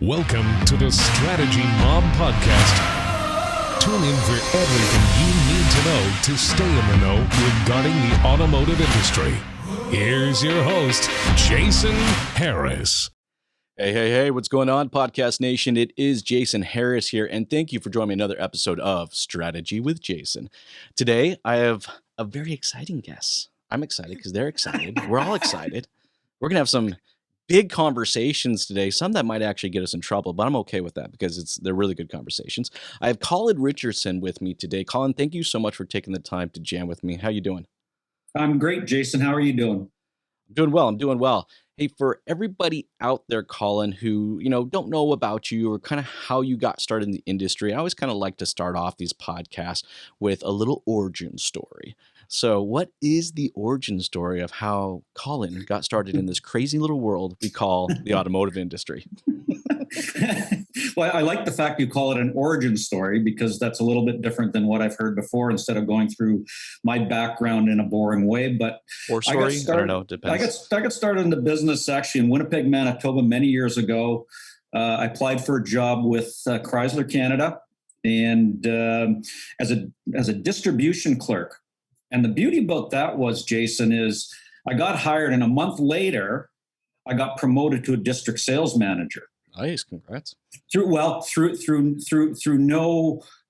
Welcome to the Strategy Mob Podcast. Tune in for everything you need to know to stay in the know regarding the automotive industry. Here's your host, Jason Harris. Hey, what's going on, Podcast Nation? It is Jason Harris here, and thank you for joining me another episode of Strategy with Jason. Today, I have a very exciting guest. I'm excited because they're excited. We're all excited. We're going to have some big conversations today, some that might actually get us in trouble, but I'm okay with that because they're really good conversations. I have Colin Richardson with me today. Colin, thank you so much for taking the time to jam with me. How you doing? I'm great, Jason. How are you doing? I'm doing well. Hey, for everybody out there, Colin, who, don't know about you or kind of how you got started in the industry, I always kind of like to start off these podcasts with a little origin story. So what is the origin story of how Colin got started in this crazy little world we call the automotive industry? Well, I like the fact you call it an origin story because that's a little bit different than what I've heard before instead of going through my background in a boring way. But or story? I don't know. It depends. I got started in the business actually in Winnipeg, Manitoba many years ago. I applied for a job with Chrysler Canada and as a distribution clerk. And the beauty about that was, Jason, is I got hired and a month later, I got promoted to a district sales manager. Nice, congrats. Through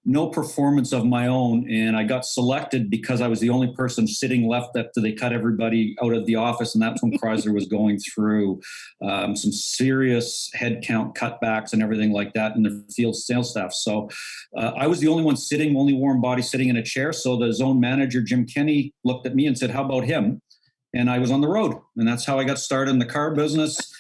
no performance of my own, and I got selected because I was the only person sitting left after they cut everybody out of the office, and that's when Chrysler was going through some serious headcount cutbacks and everything like that in the field sales staff. So I was the only one sitting, only warm body sitting in a chair. So the zone manager, Jim Kenny, looked at me and said, "How about him?" And I was on the road, and that's how I got started in the car business.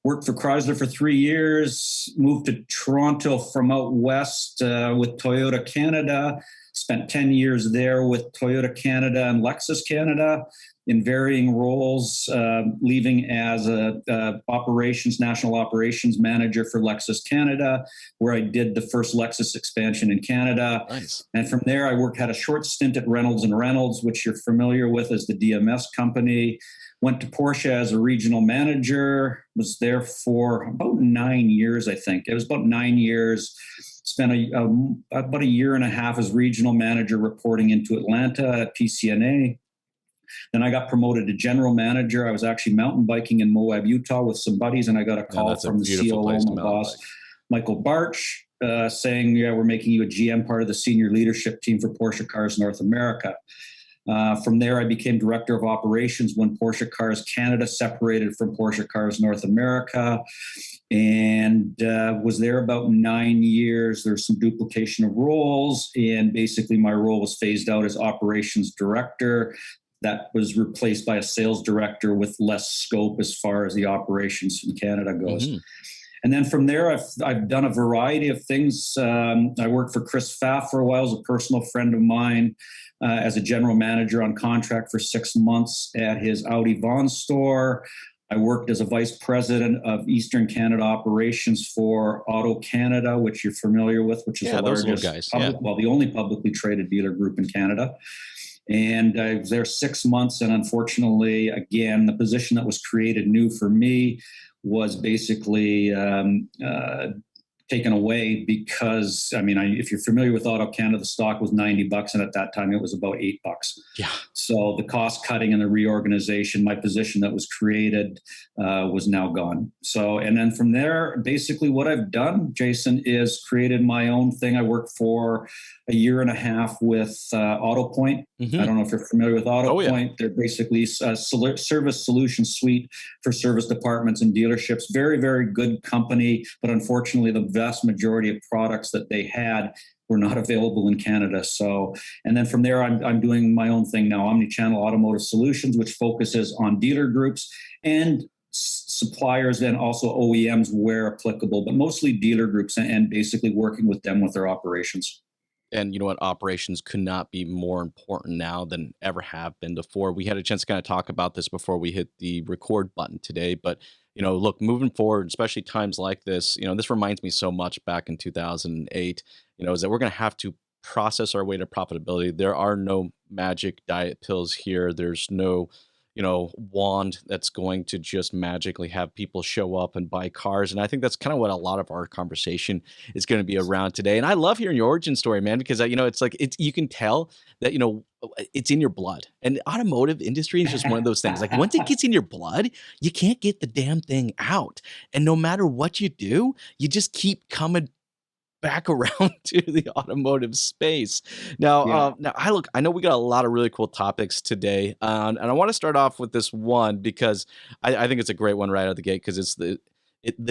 Worked for Chrysler for 3 years, moved to Toronto from out west with Toyota Canada, spent 10 years there with Toyota Canada and Lexus Canada in varying roles, leaving as a national operations manager for Lexus Canada, where I did the first Lexus expansion in Canada. Nice. And from there, had a short stint at Reynolds & Reynolds, which you're familiar with as the DMS company. Went to Porsche as a regional manager, was there for about 9 years, I think. It was about 9 years. Spent about a year and a half as regional manager reporting into Atlanta at PCNA. Then I got promoted to general manager. I was actually mountain biking in Moab, Utah with some buddies, and I got a call from the COO, my boss, Michael Barch, saying, we're making you a GM, part of the senior leadership team for Porsche Cars North America. From there, I became director of operations when Porsche Cars Canada separated from Porsche Cars North America, and was there about 9 years. There's some duplication of roles, and basically my role was phased out as operations director. That was replaced by a sales director with less scope as far as the operations in Canada goes. Mm-hmm. And then from there, I've done a variety of things. I worked for Chris Pfaff for a while as a personal friend of mine, as a general manager on contract for 6 months at his Audi Vaughan store. I worked as a vice president of Eastern Canada operations for Auto Canada, which you're familiar with, which is the largest, the only publicly traded dealer group in Canada. And I was there 6 months, and unfortunately, again, the position that was created new for me was basically taken away because, if you're familiar with Auto Canada, the stock was $90, and at that time it was about $8. Yeah. So the cost cutting and the reorganization, my position that was created was now gone. So, and then from there, basically what I've done, Jason, is created my own thing. I worked for a year and a half with AutoPoint. Mm-hmm. I don't know if you're familiar with AutoPoint. Oh, yeah. They're basically a service solution suite for service departments and dealerships. Very, very good company, but unfortunately, the vast majority of products that they had were not available in Canada. So, and then from there, I'm doing my own thing now, omni-channel automotive solutions, which focuses on dealer groups and suppliers and also OEMs where applicable, but mostly dealer groups and basically working with them with their operations. And you know what? Operations could not be more important now than ever have been before. We had a chance to kind of talk about this before we hit the record button today. But, look, moving forward, especially times like this, this reminds me so much back in 2008, is that we're going to have to process our way to profitability. There are no magic diet pills here. There's no, wand that's going to just magically have people show up and buy cars. And I think that's kind of what a lot of our conversation is going to be around today. And I love hearing your origin story, man, because it's like you can tell that it's in your blood. And the automotive industry is just one of those things. Like once it gets in your blood, you can't get the damn thing out. And no matter what you do, you just keep coming back around to the automotive space. Now, Yeah. I know we got a lot of really cool topics today, and I want to start off with this one because I think it's a great one right out of the gate because it's the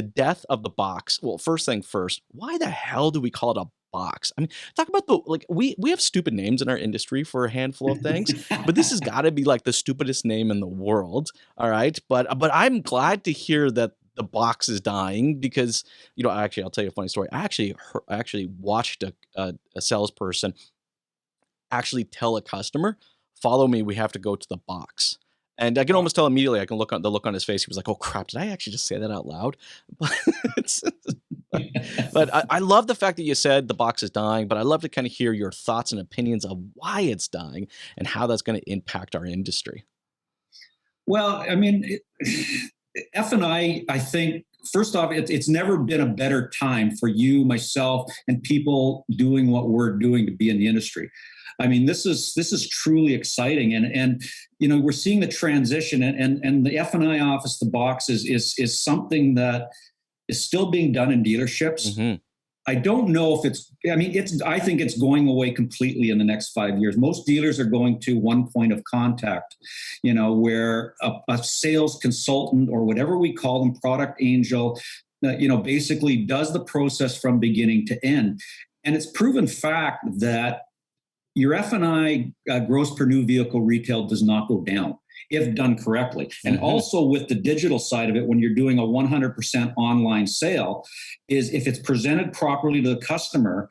death of the box. Well, first thing first, why the hell do we call it a box? I mean, talk about we have stupid names in our industry for a handful of things, but this has got to be like the stupidest name in the world. All right, but I'm glad to hear that the box is dying because actually I'll tell you a funny story. I actually watched a salesperson actually tell a customer, "Follow me. We have to go to the box." And I can almost tell immediately. I can look on the look on his face. He was like, "Oh crap! Did I actually just say that out loud?" But, I love the fact that you said the box is dying. But I love to kind of hear your thoughts and opinions of why it's dying and how that's going to impact our industry. Well, I mean, F&I think, first off, it's never been a better time for you, myself, and people doing what we're doing to be in the industry. I mean, this is truly exciting, and we're seeing the transition, and the F&I office, the box is something that is still being done in dealerships. Mm-hmm. I don't know if I think it's going away completely in the next 5 years. Most dealers are going to one point of contact, where a sales consultant or whatever we call them, product angel, basically does the process from beginning to end. And it's proven fact that your F&I gross per new vehicle retail does not go down if done correctly. And also with the digital side of it, when you're doing a 100% online sale, is if it's presented properly to the customer,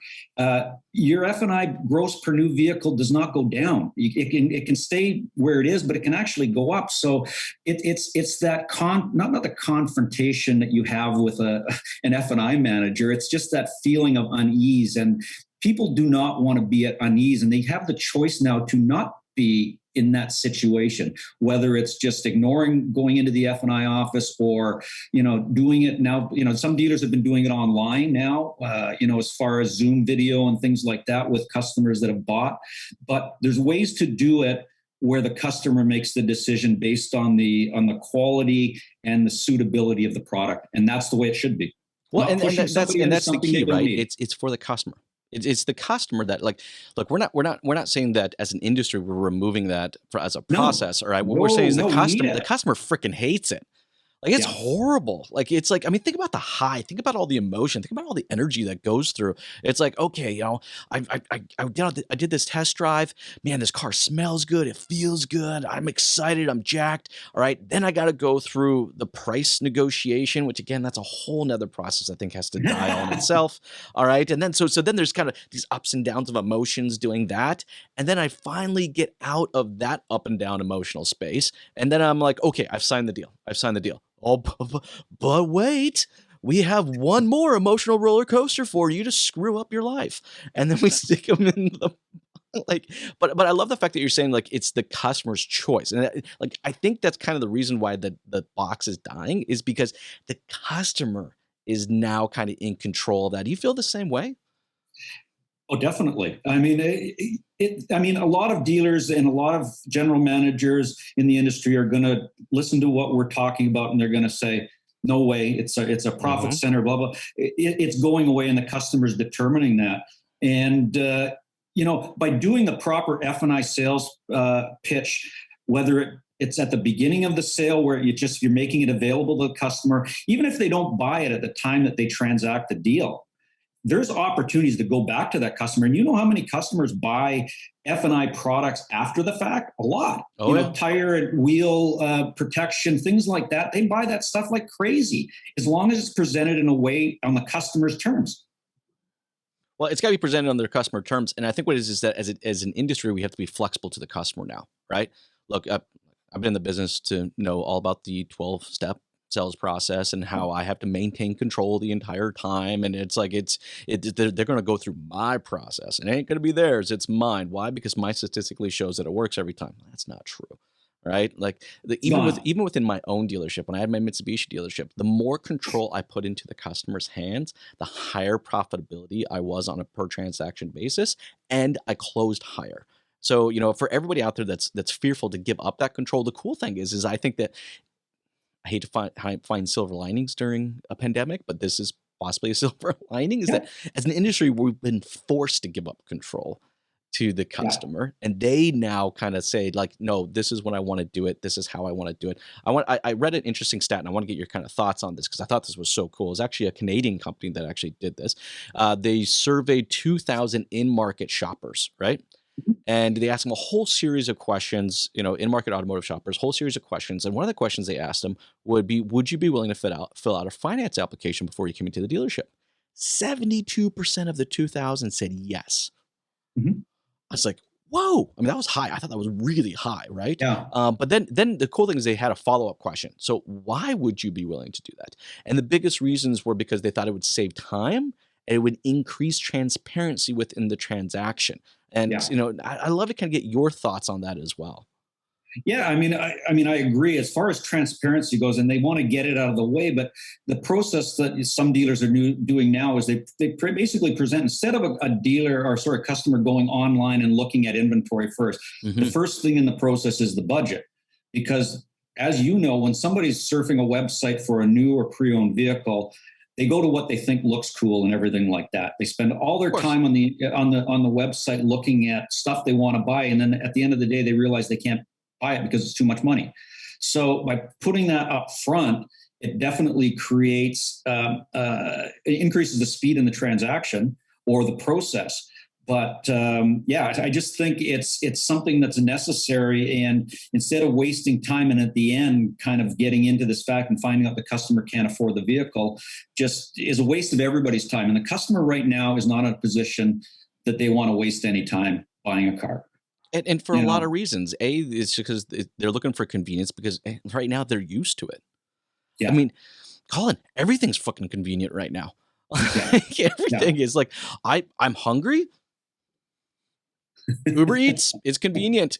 your F&I gross per new vehicle does not go down. It can stay where it is, but it can actually go up. So it's that not the confrontation that you have with an F&I manager. It's just that feeling of unease, and people do not want to be at unease, and they have the choice now to not be in that situation, whether it's just ignoring going into the F&I office or, doing it now. Some dealers have been doing it online now, as far as Zoom video and things like that with customers that have bought. But there's ways to do it where the customer makes the decision based on the quality and the suitability of the product. And that's the way it should be. Well, and that's the key, right? It's for the customer. It's the customer that look, we're not saying that as an industry we're removing that as a process. All right, what we're saying is the customer freaking hates it. Like it's horrible. Like it's like, I mean, think about the high, think about all the emotion, think about all the energy that goes through. It's like, okay, I did this test drive. Man, this car smells good. It feels good. I'm excited. I'm jacked. All right. Then I got to go through the price negotiation, which again, that's a whole nother process I think has to die on itself. All right. And then, so then there's kind of these ups and downs of emotions doing that. And then I finally get out of that up and down emotional space. And then I'm like, okay, I've signed the deal. Oh, but wait, we have one more emotional roller coaster for you to screw up your life. And then we stick them in the but I love the fact that you're saying like it's the customer's choice. And I think that's kind of the reason why the box is dying is because the customer is now kind of in control of that. Do you feel the same way? Oh, definitely. I mean, a lot of dealers and a lot of general managers in the industry are going to listen to what we're talking about, and they're going to say, "No way! It's a profit center." Blah blah. It's going away, and the customer's determining that. And by doing the proper F&I sales pitch, whether it's at the beginning of the sale where you're making it available to the customer, even if they don't buy it at the time that they transact the deal, there's opportunities to go back to that customer. And you know how many customers buy F&I products after the fact? A lot. Tire and wheel protection, things like that. They buy that stuff like crazy, as long as it's presented in a way on the customer's terms. Well, it's got to be presented on their customer terms. And I think what it is that as an industry, we have to be flexible to the customer now, right? Look, I've been in the business to know all about the 12-step sales process and how I have to maintain control the entire time. And it's like, they're going to go through my process. It ain't going to be theirs. It's mine. Why? Because mine statistically shows that it works every time. That's not true. right? Like even within my own dealership, when I had my Mitsubishi dealership, the more control I put into the customer's hands, the higher profitability I was on a per transaction basis, and I closed higher. So, for everybody out there that's fearful to give up that control, the cool thing is I think that I hate to find silver linings during a pandemic, but this is possibly a silver lining, is Yeah. that as an industry, we've been forced to give up control to the Yeah. customer, and they now kind of say like, no, this is when I want to do it. This is how I want to do it. I read an interesting stat, and I want to get your kind of thoughts on this because I thought this was so cool. It's actually a Canadian company that actually did this. They surveyed 2,000 in-market shoppers, right? And they asked them a whole series of questions, in-market automotive shoppers, whole series of questions. And one of the questions they asked them would be, would you be willing to fill out a finance application before you came into the dealership? 72% of the 2,000 said yes. Mhm. I was like, whoa. I mean, that was high. I thought that was really high, right? Yeah. But then the cool thing is they had a follow-up question. So why would you be willing to do that? And the biggest reasons were because they thought it would save time and it would increase transparency within the transaction. And, Yeah. I love to kind of get your thoughts on that as well. Yeah, I agree as far as transparency goes, and they want to get it out of the way. But the process that some dealers are doing now is they basically present, instead of a dealer or customer going online and looking at inventory first. Mm-hmm. The first thing in the process is the budget, because as you know, when somebody's surfing a website for a new or pre-owned vehicle, they go to what they think looks cool and everything like that. They spend all their time on the website looking at stuff they want to buy, and then at the end of the day, they realize they can't buy it because it's too much money. So by putting that up front, it definitely creates it increases the speed in the transaction or the process. But I just think it's something that's necessary. And instead of wasting time and at the end kind of getting into this fact and finding out the customer can't afford the vehicle, just is a waste of everybody's time. And the customer right now is not in a position that they want to waste any time buying a car. And for a lot of reasons. It's because they're looking for convenience because right now they're used to it. Yeah. I mean, Colin, everything's fucking convenient right now. Yeah. Everything is like, I'm hungry. Uber Eats is convenient,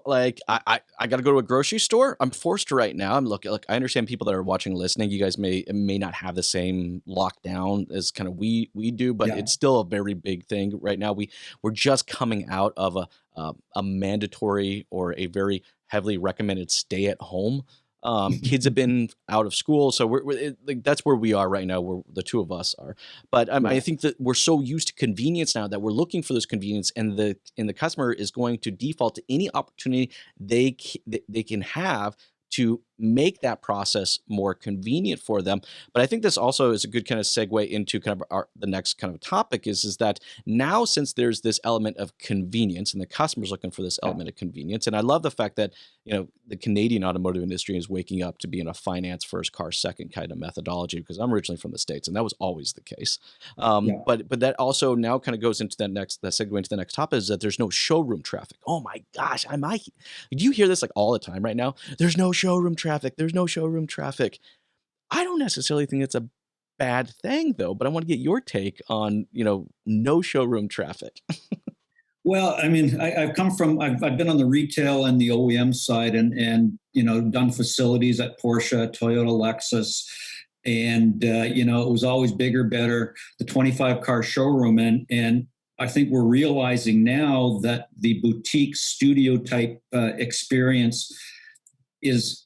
like I got to go to a grocery store. I'm forced to right now. I'm looking, like, I understand people that are watching, listening, you guys may not have the same lockdown as kind of we do, but it's still a very big thing right now. We're just coming out of a mandatory or a very heavily recommended stay at home. Kids have been out of school, so that's where we are right now, where the two of us are. But I think that we're so used to convenience now that we're looking for this convenience, and the customer is going to default to any opportunity they can have to make that process more convenient for them. But I think this also is a good kind of segue into kind of the next kind of topic is that now, since there's this element of convenience and the customer's looking for this element of convenience, and I love the fact that, the Canadian automotive industry is waking up to being a finance first, car second kind of methodology, because I'm originally from the States and that was always the case. But that also now kind of goes into that segue into the next topic, is that there's no showroom traffic. Oh my gosh, do you hear this like all the time right now? There's no showroom traffic. There's no showroom traffic. I don't necessarily think it's a bad thing though, but I want to get your take on, no showroom traffic. Well, I mean, I've been on the retail and the OEM side and done facilities at Porsche, Toyota, Lexus. And, it was always bigger, better, the 25 car showroom. And I think we're realizing now that the boutique studio type experience is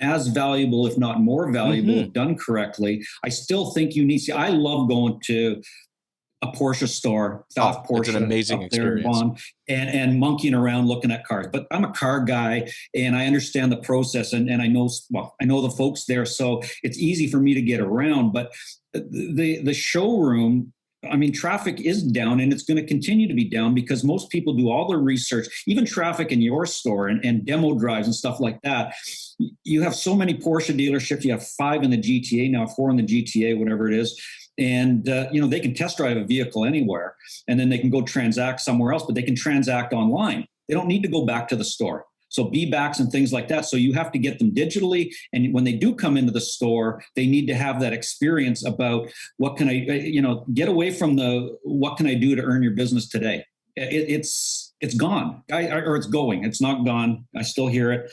as valuable, if not more valuable, if done correctly. I still think I love going to a Porsche store, South Porsche. It's an amazing experience. And monkeying around looking at cars. But I'm a car guy and I understand the process and I know the folks there. So it's easy for me to get around. But the showroom, I mean, traffic is down and it's going to continue to be down because most people do all their research, even traffic in your store and demo drives and stuff like that. You have so many Porsche dealerships. You have 5 in the GTA now, 4 in the GTA, whatever it is. And, they can test drive a vehicle anywhere and then they can go transact somewhere else, but they can transact online. They don't need to go back to the store. So B-backs and things like that. So you have to get them digitally. And when they do come into the store, they need to have that experience about what can I, get away from what can I do to earn your business today? It's It's gone, or it's going. It's not gone. I still hear it,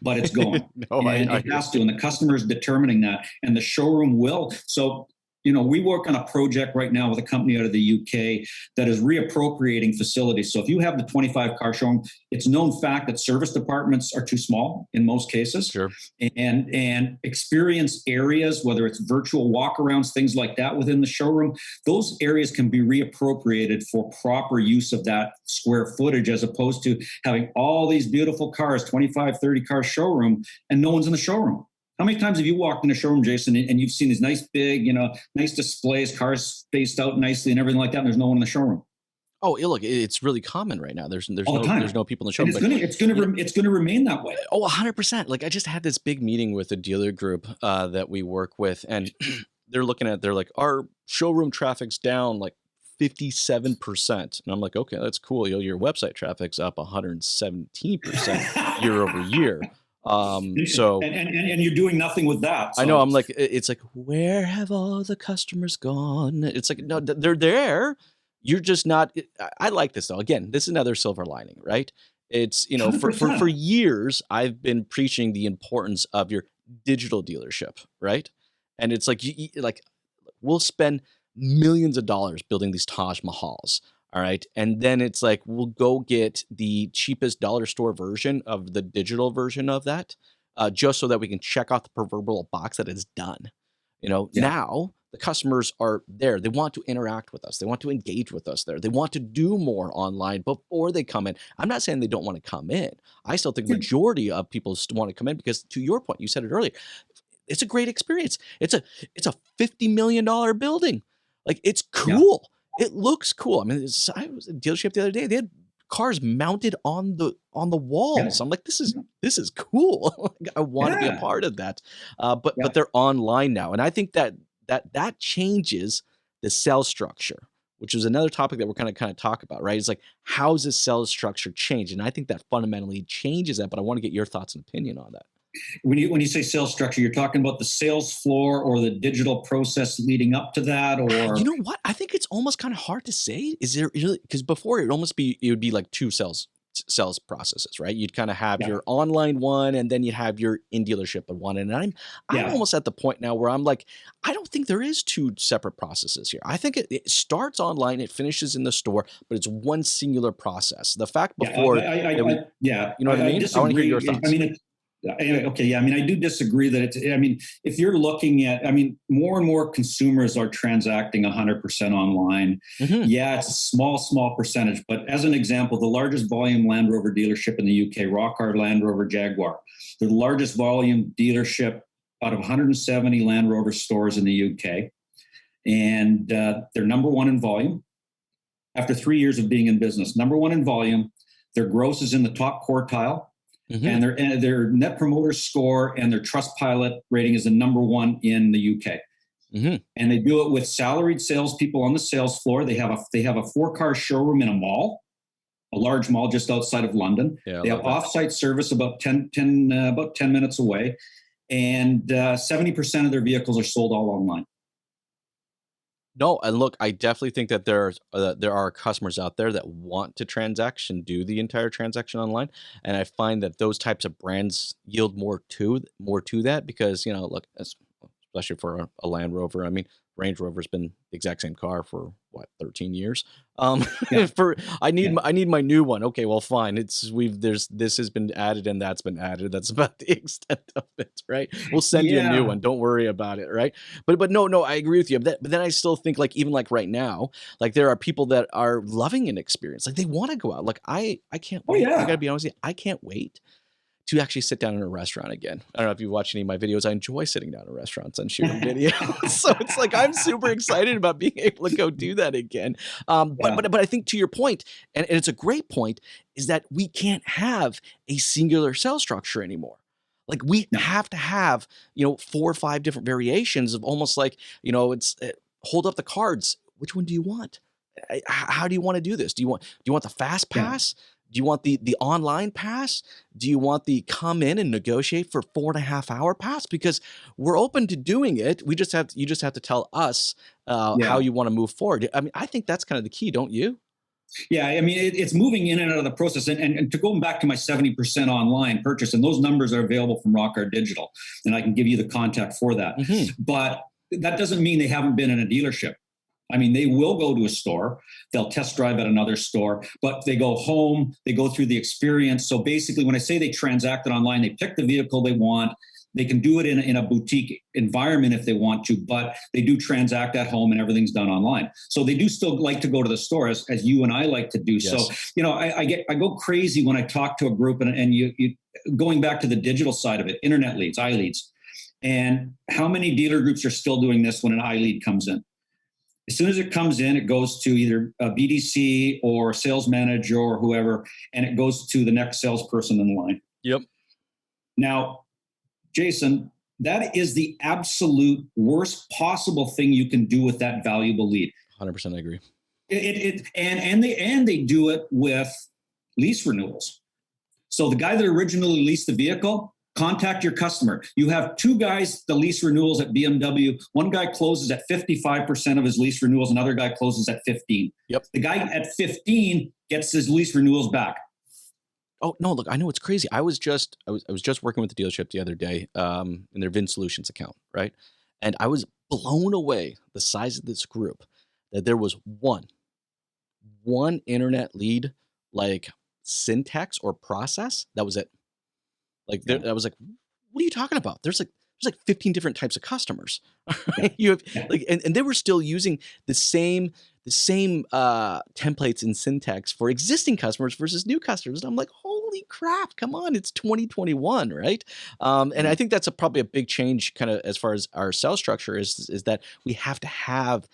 but it's going. No, And I it has to. And the customer is determining that. And the showroom will. So, we work on a project right now with a company out of the UK that is reappropriating facilities. So if you have the 25 car showroom, it's known fact that service departments are too small in most cases. Sure. And experience areas, whether it's virtual walkarounds, things like that within the showroom, those areas can be reappropriated for proper use of that square footage, as opposed to having all these beautiful cars, 25, 30 car showroom, and no one's in the showroom. How many times have you walked in a showroom, Jason, and you've seen these nice big, nice displays, cars spaced out nicely and everything like that, and there's no one in the showroom? Oh, look, it's really common right now. There's All the time. no people in the showroom. It's going to remain that way. Oh, 100%. Like I just had this big meeting with a dealer group that we work with, and they're like, our showroom traffic's down like 57%. And I'm like, okay, that's cool. Your website traffic's up 117% year over year. So and you're doing nothing with that. So. I know. I'm like, it's like, where have all the customers gone? It's like, no, they're there. You're just not. I like this though. Again, this is another silver lining, right? It's, for years I've been preaching the importance of your digital dealership, right? And it's like, we'll spend millions of dollars building these Taj Mahals. All right. And then it's like, we'll go get the cheapest dollar store version of the digital version of that, just so that we can check off the proverbial box that it's done. Now the customers are there. They want to interact with us. They want to engage with us there. They want to do more online before they come in. I'm not saying they don't want to come in. I still think majority of people want to come in because, to your point, you said it earlier, it's a great experience. It's a $50 million building. Like, it's cool. Yeah. It looks cool. I mean, I was at a dealership the other day. They had cars mounted on the walls. Yeah. I'm like, this is cool. I want to be a part of that. But they're online now, and I think that changes the sales structure, which is another topic that we're kind of talk about, right? It's like, how's the sales structure change? And I think that fundamentally changes that. But I want to get your thoughts and opinion on that. When you say sales structure, you're talking about the sales floor or the digital process leading up to that, or you know what? I think it's almost kind of hard to say. Is there really, because before it would be like two sales processes, right? You'd kind of have your online one, and then you have your in dealership one. And I'm almost at the point now where I'm like, I don't think there is two separate processes here. I think it starts online, it finishes in the store, but it's one singular process. The fact before, you know what I mean? I want to hear your thoughts. Okay. Yeah. I mean, I do disagree that if you're looking at, more and more consumers are transacting 100% online. Mm-hmm. Yeah. It's a small percentage, but as an example, the largest volume Land Rover dealership in the UK, Rockard Land Rover Jaguar, they're the largest volume dealership out of 170 Land Rover stores in the UK. And they're number one in volume after 3 years of being in business, number one in volume. Their gross is in the top quartile. Mm-hmm. And their net promoter score and their Trustpilot rating is the number one in the UK. Mm-hmm. And they do it with salaried salespeople on the sales floor. They have a 4-car showroom in a mall, a large mall just outside of London. Yeah, they have offsite service about 10 minutes away, and 70% of their vehicles are sold all online. No, and look, I definitely think that there are customers out there that want to do the entire transaction online, and I find that those types of brands yield more to that because look, especially for a Land Rover. Range Rover's been the exact same car for 13 years. I need my new one. Okay, well, fine. This has been added and that's been added. That's about the extent of it, right? We'll send you a new one. Don't worry about it, right? But no, I agree with you. But then I still think even right now, there are people that are loving an experience. They want to go out. I can't wait. I gotta be honest with you. I can't wait to actually sit down in a restaurant again. I don't know if you've watched any of my videos. I enjoy sitting down in restaurants and shooting videos. So it's I'm super excited about being able to go do that again. But I think to your point, and it's a great point, is that we can't have a singular sales structure anymore. We have to have, 4 or 5 different variations of almost it's hold up the cards. Which one do you want? How do you want to do this? Do you want the fast pass? Yeah. Do you want the online pass? Do you want the come in and negotiate for 4.5 hour pass? Because we're open to doing it. You just have to tell us how you want to move forward. I think that's kind of the key, don't you? Yeah, I mean, it's moving in and out of the process. And to go back to my 70% online purchase, and those numbers are available from Rockart Digital, and I can give you the contact for that. But that doesn't mean they haven't been in a dealership. I mean, they will go to a store, they'll test drive at another store, but they go home, they go through the experience. So basically, when I say they transacted online, they pick the vehicle they want. They can do it in a boutique environment if they want to, but they do transact at home and everything's done online. So they do still like to go to the store as you and I like to do. Yes. So, you know, I go crazy when I talk to a group and you going back to the digital side of it, internet leads, iLeads. And how many dealer groups are still doing this when an iLead comes in? As soon as it comes in, it goes to either a BDC or sales manager or whoever, and it goes to the next salesperson in line. Yep. Now, Jason, that is the absolute worst possible thing you can do with that valuable lead. 100% I agree. And they do it with lease renewals. So the guy that originally leased the vehicle, contact your customer. You have two guys, the lease renewals at BMW. One guy closes at 55% of his lease renewals. Another guy closes at 15. Yep. The guy at 15 gets his lease renewals back. Oh no! Look, I know it's crazy. I was just working with the dealership the other day in their VIN Solutions account, right? And I was blown away the size of this group. That there was one internet lead, like syntax or process. That was it. Like I was like, what are you talking about? There's like 15 different types of customers. You have like, and they were still using the same templates and syntax for existing customers versus new customers. And I'm like, holy crap, come on, it's 2021, right? And I think that's probably a big change kind of as far as our sales structure is that we have to have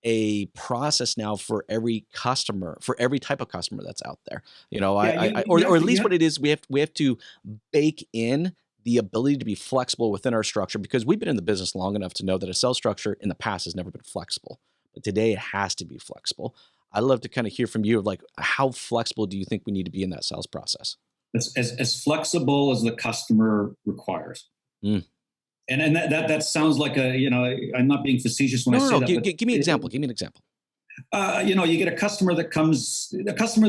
a process now for every customer, for every type of customer that's out there. You know, or at least what it is, we have to bake in the ability to be flexible within our structure, because we've been in the business long enough to know that a sales structure in the past has never been flexible. But today it has to be flexible. I'd love to kind of hear from you of like, how flexible do you think we need to be in that sales process? As flexible as the customer requires. And that sounds like I'm not being facetious when I say that. Give me an example. Give me an example. You get a customer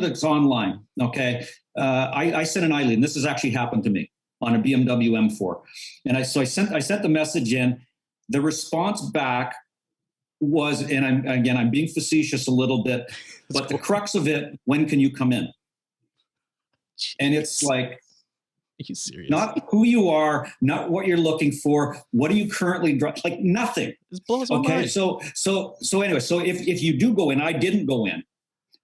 that's online. Okay. I sent an iLead, and this has actually happened to me on a BMW M4. And I sent the message in. The response back was, and I'm being facetious a little bit, but the crux of it, when can you come in? Jeez. And it's like, are you serious? Not who you are, not what you're looking for. What are you currently like? Nothing. This blows my mind. So anyway, so if you do go in, I didn't go in,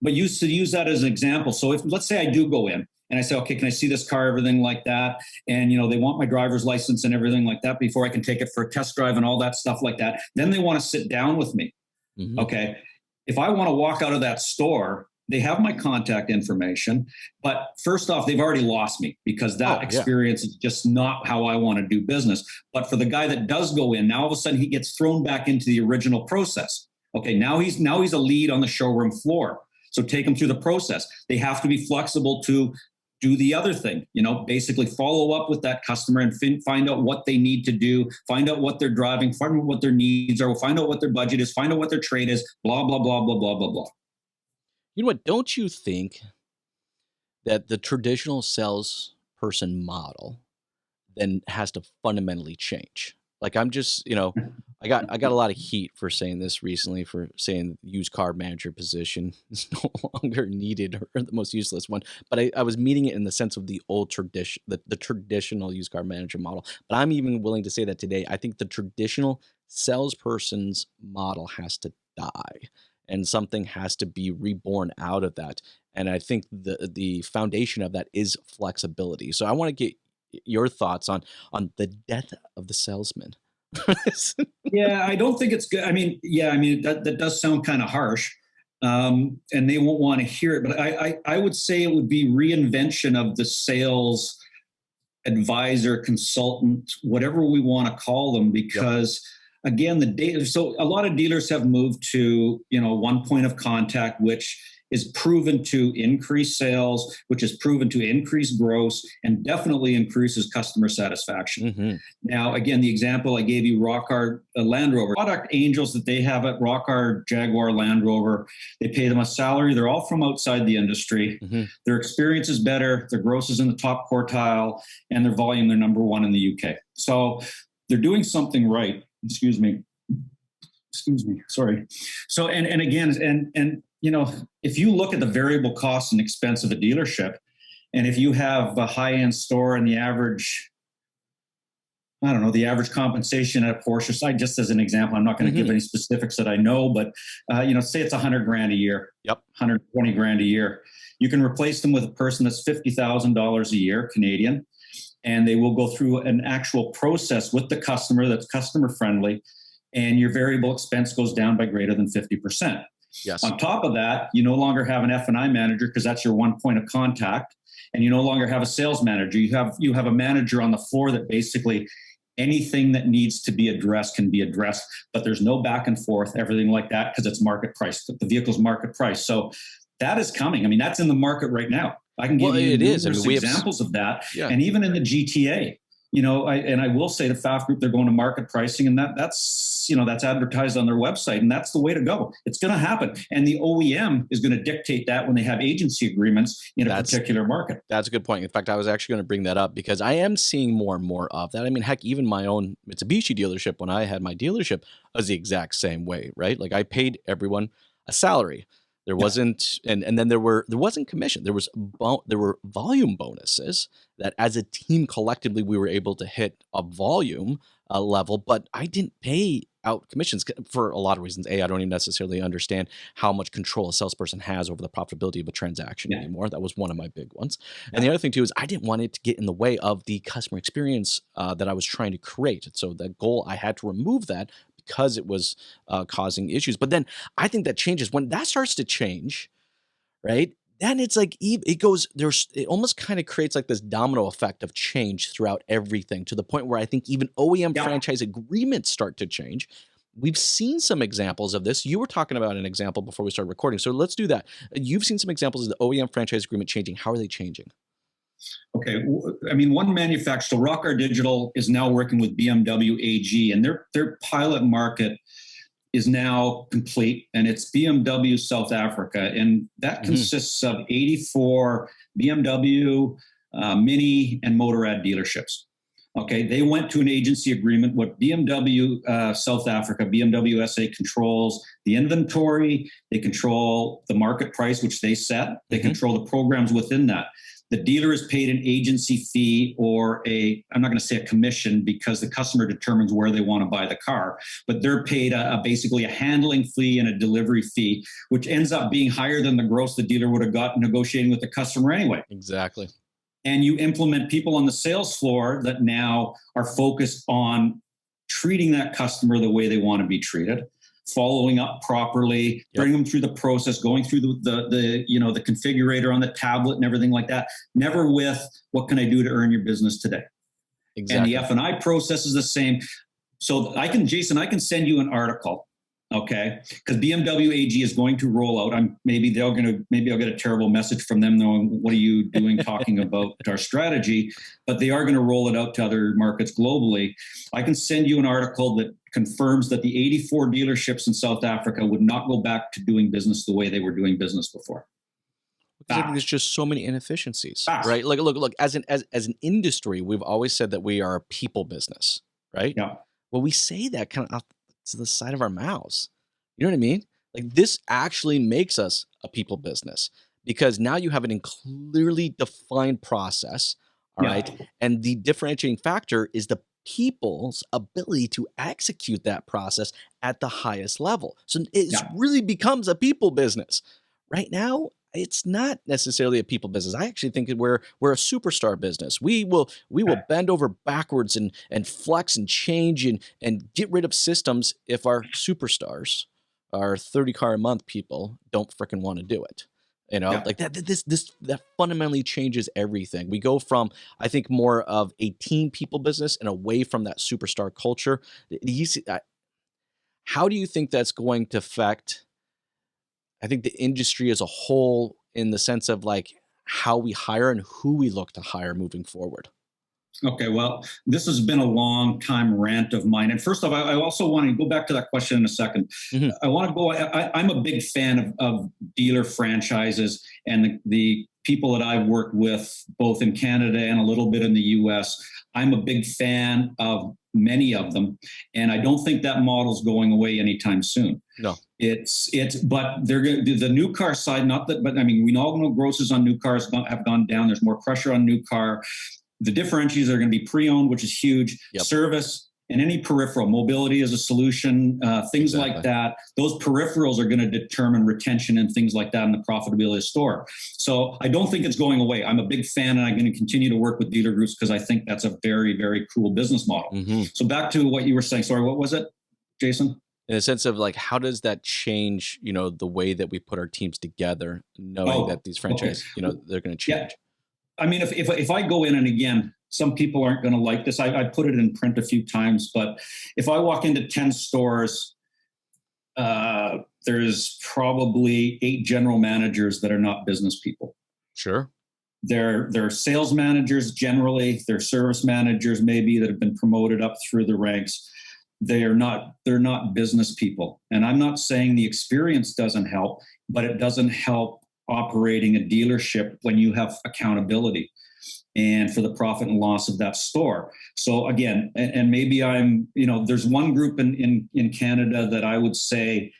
but you should use that as an example. So if let's say I do go in and I say, okay, can I see this car, everything like that, and they want my driver's license and everything like that before I can take it for a test drive and all that stuff like that. Then they want to sit down with me. Mm-hmm. Okay, if I want to walk out of that store, they have my contact information, but first off, they've already lost me because that experience is just not how I want to do business. But for the guy that does go in, now all of a sudden he gets thrown back into the original process. Okay, now he's a lead on the showroom floor. So take him through the process. They have to be flexible to do the other thing, basically follow up with that customer and find out what they need to do, find out what they're driving, find out what their needs are, find out what their budget is, find out what their trade is, blah, blah, blah, blah, blah, blah, blah. You know what? Don't you think that the traditional salesperson model then has to fundamentally change? Like I'm just, I got a lot of heat for saying this recently, for saying used car manager position is no longer needed or the most useless one. But I was meaning it in the sense of the old tradition, the traditional used car manager model. But I'm even willing to say that today, I think the traditional salesperson's model has to die. And something has to be reborn out of that. And I think the foundation of that is flexibility. So I want to get your thoughts on the death of the salesman. Yeah, I don't think it's good. That does sound kind of harsh. And they won't want to hear it. But I would say it would be reinvention of the sales advisor, consultant, whatever we want to call them, because again, so a lot of dealers have moved to, one point of contact, which is proven to increase sales, which is proven to increase gross and definitely increases customer satisfaction. Mm-hmm. Now, again, the example I gave you, Rockart Land Rover, product angels that they have at Rockart, Jaguar, Land Rover, they pay them a salary. They're all from outside the industry. Mm-hmm. Their experience is better. Their gross is in the top quartile, and their volume, they're number one in the UK. So they're doing something right. Excuse me. Sorry. So, and again, you know, if you look at the variable cost and expense of a dealership, and if you have a high-end store and the average, I don't know, the average compensation at a Porsche side, just as an example, I'm not going to give any specifics that I know, but, you know, say it's $100,000 a year, Yep. $120,000 a year. You can replace them with a person that's $50,000 a year, Canadian, and they will go through an actual process with the customer that's customer friendly, and your variable expense goes down by greater than 50%. Yes. On top of that, you no longer have an F&I manager because that's your one point of contact, and you no longer have a sales manager. You have a manager on the floor that basically anything that needs to be addressed can be addressed, but there's no back and forth, everything like that, because it's market price. The vehicle's market price. So that is coming. I mean, that's in the market right now. I can give you numerous examples of that. Yeah. And even in the GTA, you know, I will say to FAF Group, they're going to market pricing, and that's, you know, that's advertised on their website, and that's the way to go. It's going to happen. And the OEM is going to dictate that when they have agency agreements in a particular market. That's a good point. In fact, I was actually going to bring that up because I am seeing more and more of that. I mean, heck, even my own Mitsubishi dealership, when I had my dealership, was the exact same way, right? Like I paid everyone a salary. There wasn't, and then there wasn't commission. There were volume bonuses that as a team collectively we were able to hit a volume level, but I didn't pay out commissions for a lot of reasons. I don't even necessarily understand how much control a salesperson has over the profitability of a transaction anymore. That was one of my big ones. And the other thing too is I didn't want it to get in the way of the customer experience that I was trying to create. So the goal, I had to remove that because it was causing issues. But then I think that changes when that starts to change, right? Then it's like it almost kind of creates like this domino effect of change throughout everything, to the point where I think even OEM franchise agreements start to change. We've seen some examples of this. You were talking about an example before we started recording. So let's do that. You've seen some examples of the OEM franchise agreement changing. How are they changing? Okay. I mean, one manufacturer, Rockart Digital, is now working with BMW AG, and their pilot market is now complete, and it's BMW South Africa. And that consists of 84 BMW, Mini, and Motorrad dealerships. Okay. They went to an agency agreement. What BMW South Africa, BMW SA controls the inventory. They control the market price, which they set. They control the programs within that. The dealer is paid an agency fee or I'm not going to say a commission because the customer determines where they want to buy the car, but they're paid basically a handling fee and a delivery fee, which ends up being higher than the gross the dealer would have got negotiating with the customer anyway. Exactly. And you implement people on the sales floor that now are focused on treating that customer the way they want to be treated, following up properly, bringing them through the process, going through the configurator on the tablet and everything like that. Never with, what can I do to earn your business today? Exactly. And the F&I process is the same. So Jason, I can send you an article, okay? Because BMW AG is going to roll out. Maybe I'll get a terrible message from them knowing, what are you doing talking about our strategy? But they are going to roll it out to other markets globally. I can send you an article that confirms that the 84 dealerships in South Africa would not go back to doing business the way they were doing business before. I think there's just so many inefficiencies, right? Like, look, as an industry, we've always said that we are a people business, right? Yeah. Well, we say that kind of off to the side of our mouths. You know what I mean? Like, this actually makes us a people business because now you have an clearly defined process, all right? And the differentiating factor is the people's ability to execute that process at the highest level. So it really becomes a people business. Right now, it's not necessarily a people business. I actually think we're a superstar business. We will bend over backwards and flex and change and get rid of systems if our superstars, our 30 car a month people, don't freaking want to do it. You know, like that fundamentally changes everything. We go from, I think, more of a team people business and away from that superstar culture. How do you think that's going to affect I think the industry as a whole, in the sense of like how we hire and who we look to hire moving forward. Okay, well, this has been a long time rant of mine. And first off, I also want to go back to that question in a second. Mhm. I want to go, I'm a big fan of dealer franchises and the people that I've worked with both in Canada and a little bit in the US. I'm a big fan of many of them. And I don't think that model's going away anytime soon. No. But they're going to the new car side, not that, but I mean, we all know grosses on new cars have gone down. There's more pressure on new car. The differentiators are going to be pre-owned, which is huge. Yep. Service and any peripheral mobility is a solution, things Exactly. like that. Those peripherals are going to determine retention and things like that in the profitability of the store. So I don't think it's going away. I'm a big fan, and I'm going to continue to work with dealer groups because I think that's a very, very cool business model. Mm-hmm. So back to what you were saying. Sorry, what was it, Jason? In a sense of like, how does that change, the way that we put our teams together, knowing that these franchises, they're going to change? Yeah. I mean, if I go in, and again, some people aren't going to like this. I put it in print a few times, but if I walk into 10 stores, there's probably 8 general managers that are not business people. Sure. They're sales managers generally. They're service managers maybe that have been promoted up through the ranks. They're not business people. And I'm not saying the experience doesn't help, but it doesn't help operating a dealership when you have accountability and for the profit and loss of that store. So again, and maybe there's one group in Canada that I would say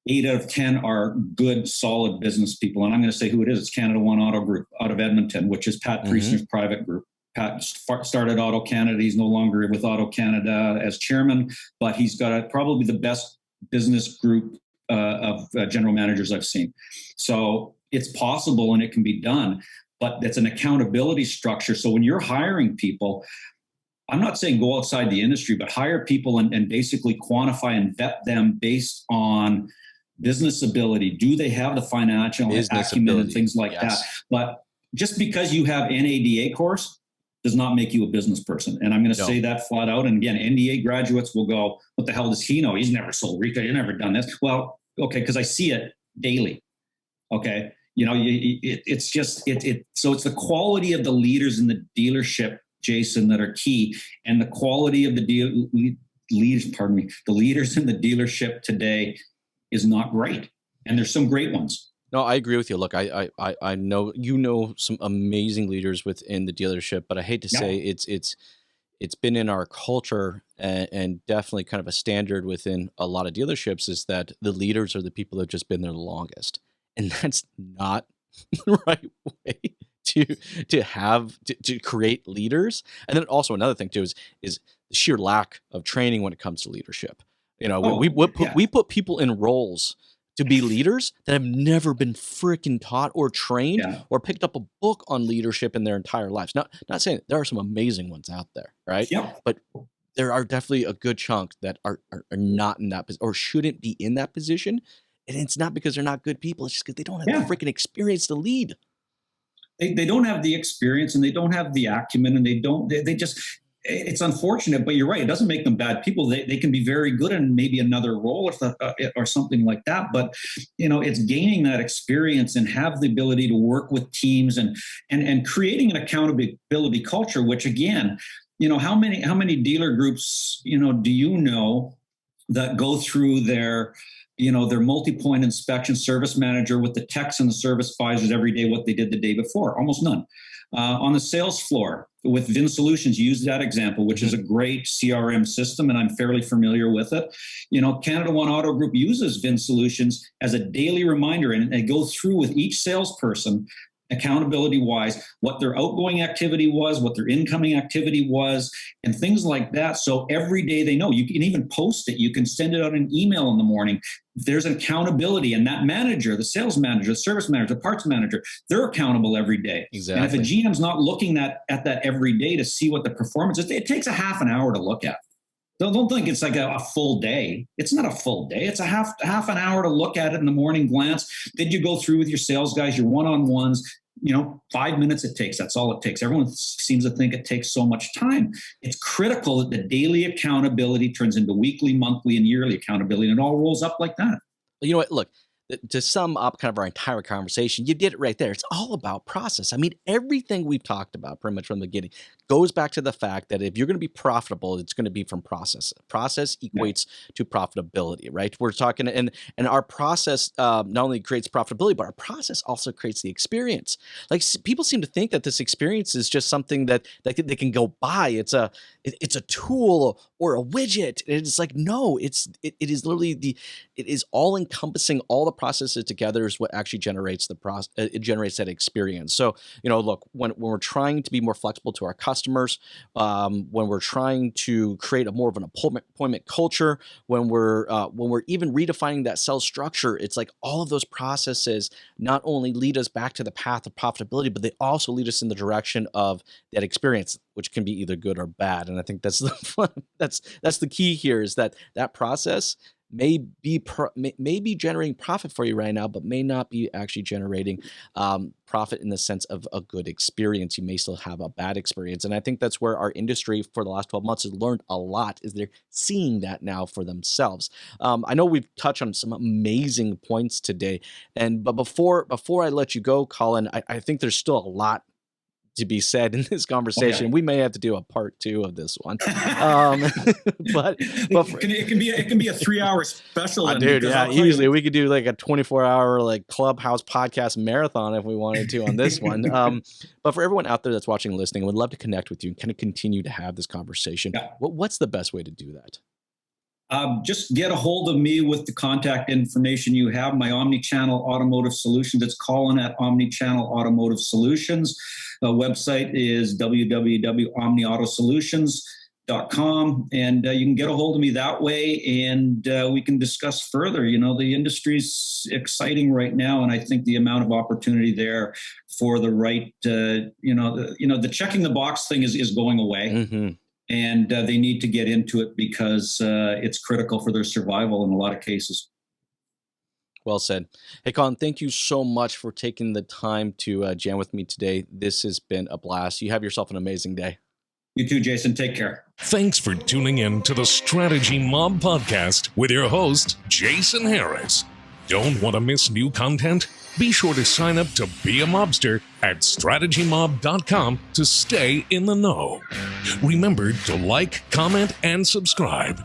8 out of 10 are good, solid business people. And I'm going to say who it is. It's Canada One Auto Group out of Edmonton, which is Pat Priestner's private group. Pat started Auto Canada. He's no longer with Auto Canada as chairman, but he's got probably the best business group of general managers I've seen. So it's possible and it can be done, but it's an accountability structure. So when you're hiring people, I'm not saying go outside the industry, but hire people and basically quantify and vet them based on business ability. Do they have the financial acumen and things like that? But just because you have NADA course does not make you a business person. And I'm going to say that flat out. And again, NDA graduates will go, what the hell does he know? He's never sold retail. He's never done this. Well, okay, because I see it daily. Okay. It's just, so it's the quality of the leaders in the dealership, Jason, that are key. And the quality of the leaders in the dealership today is not great. And there's some great ones. No, I agree with you. Look, I know some amazing leaders within the dealership, but I hate to say it's been in our culture and definitely kind of a standard within a lot of dealerships is that the leaders are the people that have just been there the longest, and that's not the right way to create leaders. And then also another thing too is the sheer lack of training when it comes to leadership. We put people in roles to be leaders that have never been freaking taught or trained or picked up a book on leadership in their entire lives. Not saying there are some amazing ones out there, right? Yeah. But there are definitely a good chunk that are not in that position or shouldn't be in that position. And it's not because they're not good people. It's just because they don't have the freaking experience to lead. They don't have the experience and they don't have the acumen and they just, it's unfortunate, but you're right. It doesn't make them bad people. They can be very good in maybe another role or something like that. But, it's gaining that experience and have the ability to work with teams and creating an accountability culture, which again, how many dealer groups, do you know that go through their multi-point inspection service manager with the techs and the service advisors every day, what they did the day before? Almost none. On the sales floor with Vin Solutions, use that example, which is a great CRM system, and I'm fairly familiar with it. Canada One Auto Group uses Vin Solutions as a daily reminder, and they go through with each salesperson, accountability wise, what their outgoing activity was, what their incoming activity was, and things like that. So every day they know. You can even post it. You can send it out an email in the morning. There's an accountability, and that manager, the sales manager, the service manager, the parts manager, they're accountable every day. Exactly. And if a GM's not looking at that every day to see what the performance is, it takes a half an hour to look at. Don't think it's like a full day. It's not a full day. It's a half an hour to look at it in the morning glance. Then you go through with your sales guys, your one-on-ones, 5 minutes it takes. That's all it takes. Everyone seems to think it takes so much time. It's critical that the daily accountability turns into weekly, monthly, and yearly accountability, and it all rolls up like that. You know what? Look, to sum up kind of our entire conversation, you did it right there. It's all about process. I mean, everything we've talked about pretty much from the beginning goes back to the fact that if you're going to be profitable, it's going to be from process. Process equates to profitability, right? We're talking, and our process not only creates profitability, but our process also creates the experience. Like people seem to think that this experience is just something that they can go buy. It's a tool or a widget. It's like, no, it is literally it is all encompassing. All the processes together is what actually generates it generates that experience. So, look, when we're trying to be more flexible to our customers, when we're trying to create a more of an appointment culture, when we're even redefining that sales structure, it's like all of those processes not only lead us back to the path of profitability, but they also lead us in the direction of that experience, which can be either good or bad. And I think that's that's the key here, is that process may be generating profit for you right now, but may not be actually generating profit in the sense of a good experience. You may still have a bad experience. And I think that's where our industry for the last 12 months has learned a lot, is they're seeing that now for themselves. I know we've touched on some amazing points today, but before I let you go, Colin, I think there's still a lot to be said in this conversation. Okay. We may have to do a part 2 of this one. But it can be a 3-hour special. Dude, yeah, easily. We could do like a 24-hour like Clubhouse podcast marathon if we wanted to on this one. But for everyone out there that's watching and listening, I would love to connect with you and kind of continue to have this conversation. Yeah. What's the best way to do that? Just get a hold of me with the contact information you have. My omni-channel automotive solutions. It's Colin at omni-channel automotive solutions. Website is www.omniautosolutions.com, and you can get a hold of me that way, and we can discuss further. The industry's exciting right now, and I think the amount of opportunity there for the right, the checking the box thing is going away. Mm-hmm. And they need to get into it because it's critical for their survival in a lot of cases. Well said. Hey, Colin, thank you so much for taking the time to jam with me today. This has been a blast. You have yourself an amazing day. You too, Jason. Take care. Thanks for tuning in to the Strategy Mob Podcast with your host, Jason Harris. Don't want to miss new content? Be sure to sign up to be a mobster at strategymob.com to stay in the know. Remember to like, comment, and subscribe.